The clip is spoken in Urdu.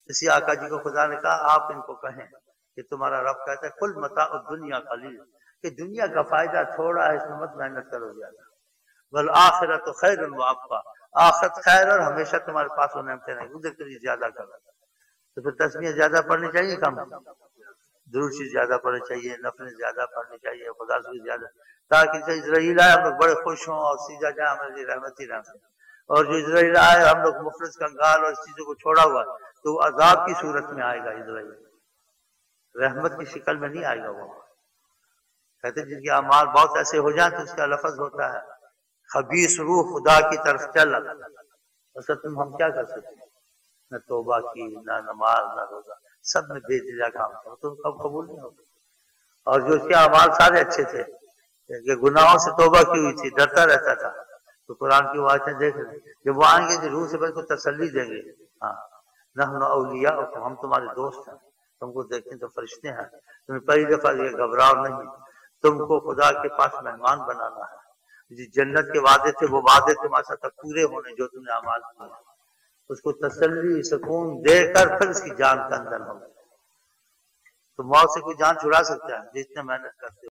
اسی آقا جی کو خدا نے کہا آپ ان کو کہیں کہ تمہارا رب کہتا ہے قل متاع الدنیا قلیل، کہ دنیا کا فائدہ تھوڑا ہے، اس میں مت محنت کرو زیادہ، والآخرۃ خیر وابقیٰ، آخرت خیر اور ہمیشہ تمہارے پاس وہ نعمتیں نہیں، ادھر کے لیے زیادہ کرو۔ تو پھر تسبیح زیادہ پڑھنی چاہیے، کم درود شریف زیادہ پڑھنی چاہیے، نفل زیادہ پڑھنی چاہیے، خدا سے زیادہ، تاکہ جو اسرائیل آئے ہم لوگ بڑے خوش ہوں اور سیدھا جائے ہمارے لیے رحمت ہی رحمت، اور جو اسرائیل آئے ہم لوگ مفلس کنگال اور اس چیزوں کو چھوڑا ہوا تو وہ عذاب کی صورت میں آئے گا، اسرائیل رحمت کی شکل میں نہیں آئے گا۔ وہ کہتے جن کے اعمال بہت ایسے ہو جائیں تو اس کا لفظ ہوتا ہے خبیث روح خدا کی طرف چل، اصل تم ہم کیا کر سکتے ہیں، نہ توبہ کی، نہ نماز، نہ روزہ، سب میں بے دلا کام تھا، تو کب قبول نہیں ہوگا۔ اور جو اس کے اعمال سارے اچھے تھے کہ گناہوں سے توبہ کی ہوئی تھی، ڈرتا رہتا تھا، تو قرآن کی آیتیں دیکھ رہے جب وہ آئیں گے تو روح سے بس کو تسلی دیں گے، ہاں نحن اولیاءکم، ہم تمہارے دوست ہیں، تم کو دیکھیں تو فرشتے ہیں، تمہیں پہلی دفعہ یہ گھبراؤ نہیں، تم کو خدا کے پاس مہمان بنانا ہے، جس جنت کے وعدے تھے وہ وعدے تمہارے ساتھ پورے ہونے جو تم نے اعمال کیے، اس کو تسلی سکون دے کر پھر اس کی جان کا اندر ہوگا۔ تو موت سے کوئی جان چھڑا سکتا ہے جتنے محنت کرتے